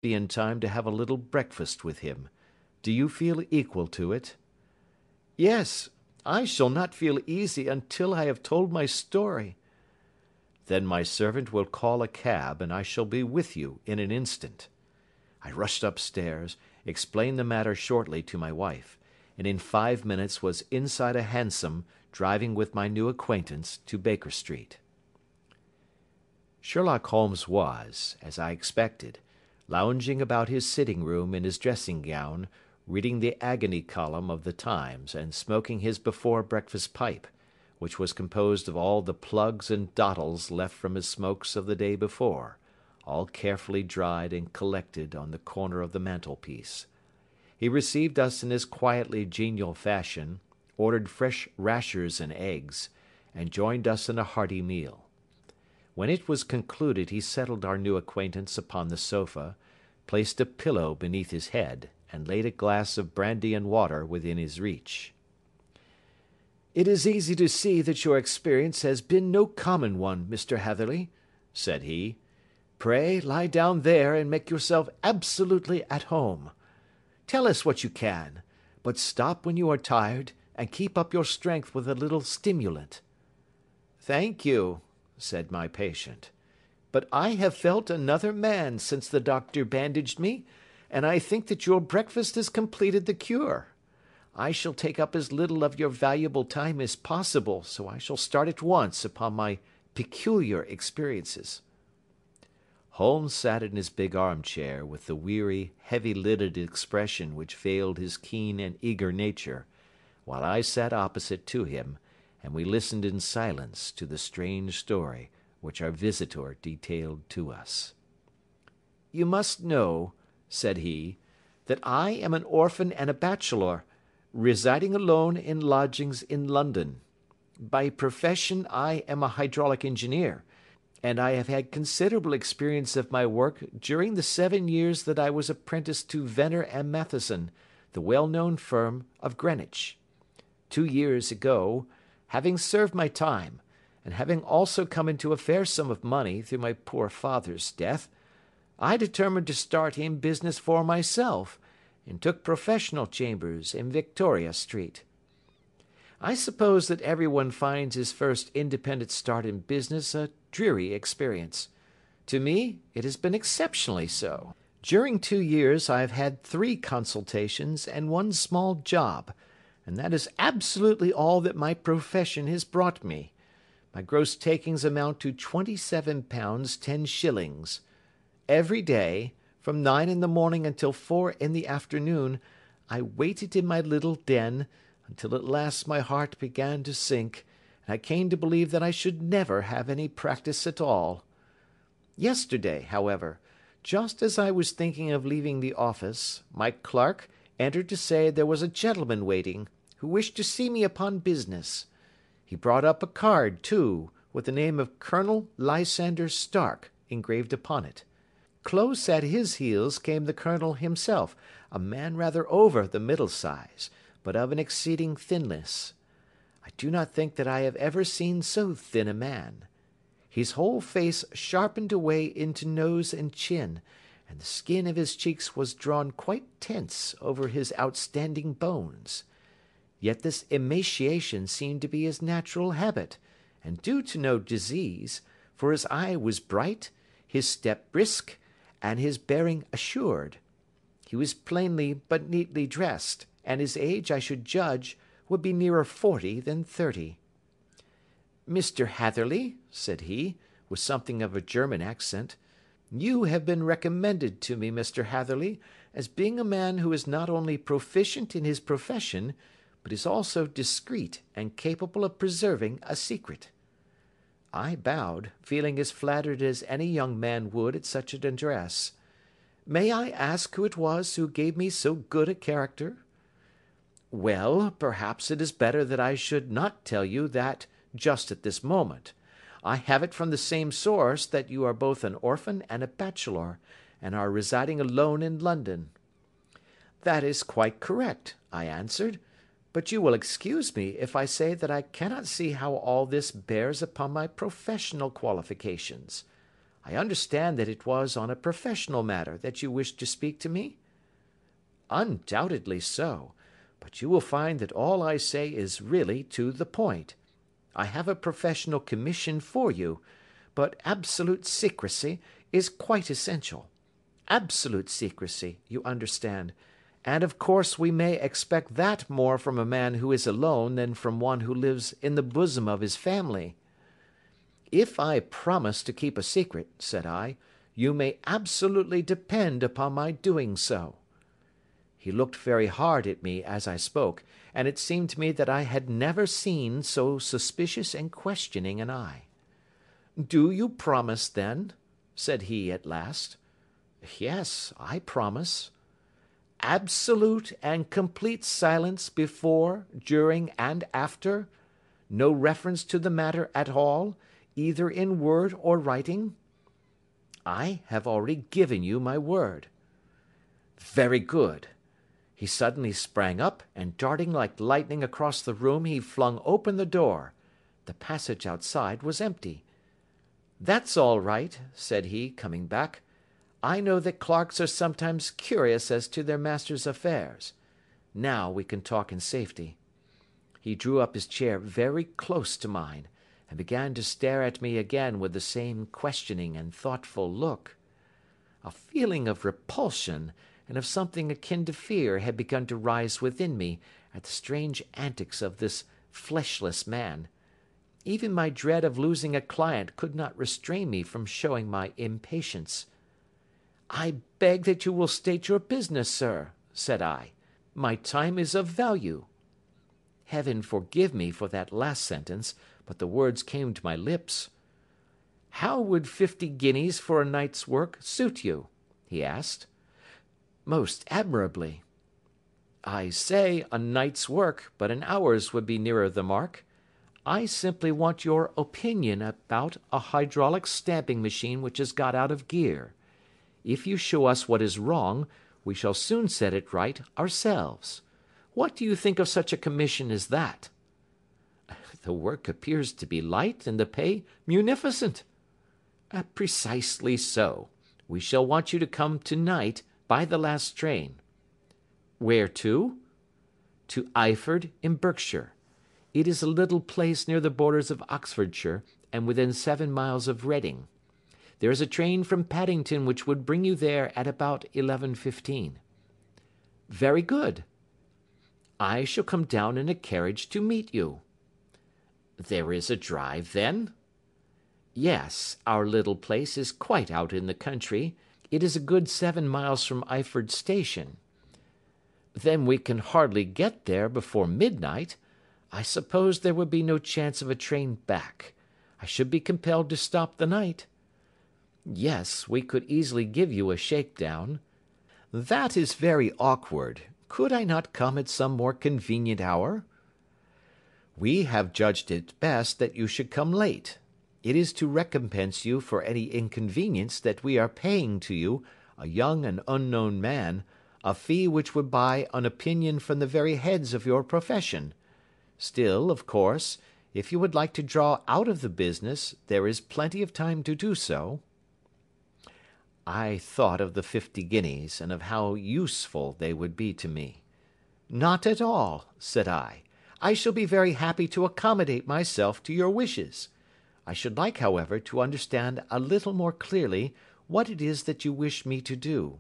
be in time to have a little breakfast with him. Do you feel equal to it?" "Yes, I shall not feel easy until I have told my story." "Then my servant will call a cab, and I shall be with you in an instant." I rushed upstairs, explained the matter shortly to my wife, and in 5 minutes was inside a hansom driving with my new acquaintance to Baker Street. Sherlock Holmes was, as I expected, lounging about his sitting room in his dressing gown, reading the agony column of the Times and smoking his before breakfast pipe, which was composed of all the plugs and dottles left from his smokes of the day before, all carefully dried and collected on the corner of the mantelpiece. He received us in his quietly genial fashion, ordered fresh rashers and eggs, and joined us in a hearty meal. When it was concluded he settled our new acquaintance upon the sofa, placed a pillow beneath his head, and laid a glass of brandy and water within his reach. "It is easy to see that your experience has been no common one, Mr. Hatherley," said he. "Pray lie down there and make yourself absolutely at home. Tell us what you can, but stop when you are tired and keep up your strength with a little stimulant." "Thank you," said my patient, "but I have felt another man since the doctor bandaged me, and I think that your breakfast has completed the cure. I shall take up as little of your valuable time as possible, so I shall start at once upon my peculiar experiences." Holmes sat in his big armchair with the weary, heavy-lidded expression which veiled his keen and eager nature, while I sat opposite to him, and we listened in silence to the strange story which our visitor detailed to us. "You must know," said he, "that I am an orphan and a bachelor, residing alone in lodgings in London. By profession I am a hydraulic engineer, and I have had considerable experience of my work during the 7 years that I was apprenticed to Venner and Matheson, the well-known firm of Greenwich. 2 years ago, having served my time, and having also come into a fair sum of money through my poor father's death, I determined to start in business for myself, and took professional chambers in Victoria Street. I suppose that everyone finds his first independent start in business a dreary experience. To me, it has been exceptionally so. During 2 years I have had 3 consultations and 1 small job, and that is absolutely all that my profession has brought me. My gross takings amount to £27 10s. Every day, from 9 in the morning until 4 in the afternoon, I waited in my little den, until at last my heart began to sink, and I came to believe that I should never have any practice at all. Yesterday, however, just as I was thinking of leaving the office, my clerk entered to say there was a gentleman waiting, who wished to see me upon business. He brought up a card, too, with the name of Colonel Lysander Stark engraved upon it. Close at his heels came the colonel himself, a man rather over the middle size, but of an exceeding thinness. I do not think that I have ever seen so thin a man. His whole face sharpened away into nose and chin, and the skin of his cheeks was drawn quite tense over his outstanding bones. Yet this emaciation seemed to be his natural habit, and due to no disease, for his eye was bright, his step brisk, and his bearing assured. He was plainly but neatly dressed, and his age, I should judge, would be nearer 40 than 30. "Mr. Hatherley," said he, with something of a German accent, "you have been recommended to me, Mr. Hatherley, as being a man who is not only proficient in his profession, but is also discreet and capable of preserving a secret." I bowed, feeling as flattered as any young man would at such an address. "May I ask who it was who gave me so good a character?" "Well, perhaps it is better that I should not tell you that just at this moment. I have it from the same source that you are both an orphan and a bachelor, and are residing alone in London." "That is quite correct," I answered, "but you will excuse me if I say that I cannot see how all this bears upon my professional qualifications. I understand that it was on a professional matter that you wished to speak to me?" "Undoubtedly so, but you will find that all I say is really to the point. I have a professional commission for you, but absolute secrecy is quite essential. Absolute secrecy, you understand, and of course we may expect that more from a man who is alone than from one who lives in the bosom of his family." "If I promise to keep a secret," said I, "you may absolutely depend upon my doing so." He looked very hard at me as I spoke, and it seemed to me that I had never seen so suspicious and questioning an eye. "Do you promise, then?" said he at last. "Yes, I promise." "Absolute and complete silence before, during, and after? No reference to the matter at all, either in word or writing?" "I have already given you my word." "Very good." He suddenly sprang up, and darting like lightning across the room, he flung open the door. The passage outside was empty. "That's all right," said he, coming back. "I know that clerks are sometimes curious as to their master's affairs. Now we can talk in safety." He drew up his chair very close to mine, and began to stare at me again with the same questioning and thoughtful look. A feeling of repulsion, and of something akin to fear, had begun to rise within me at the strange antics of this fleshless man. Even my dread of losing a client could not restrain me from showing my impatience. "I beg that you will state your business, sir," said I. "My time is of value." Heaven forgive me for that last sentence, but the words came to my lips. "How would 50 guineas for a night's work suit you?" he asked. "Most admirably." "I say a night's work, but an hour's would be nearer the mark. I simply want your opinion about a hydraulic stamping machine which has got out of gear. If you show us what is wrong, we shall soon set it right ourselves. What do you think of such a commission as that?" "The work appears to be light and the pay munificent." "Precisely so. We shall want you to come tonight by the last train." "Where to?" "To Eyford, in Berkshire. It is a little place near the borders of Oxfordshire, and within 7 miles of Reading. There is a train from Paddington which would bring you there at about 11:15. "Very good." "I shall come down in a carriage to meet you." "There is a drive, then?" "Yes, our little place is quite out in the country. It is a good 7 miles from Eyford station." "Then we can hardly get there before midnight. I suppose there would be no chance of a train back. I should be compelled to stop the night." "Yes, we could easily give you a shakedown." "That is very awkward. Could I not come at some more convenient hour?" "We have judged it best that you should come late. It is to recompense you for any inconvenience that we are paying to you, a young and unknown man, a fee which would buy an opinion from the very heads of your profession. Still, of course, if you would like to draw out of the business, there is plenty of time to do so." I thought of the 50 guineas, and of how useful they would be to me. "Not at all," said I. "I shall be very happy to accommodate myself to your wishes. I should like, however, to understand a little more clearly what it is that you wish me to do.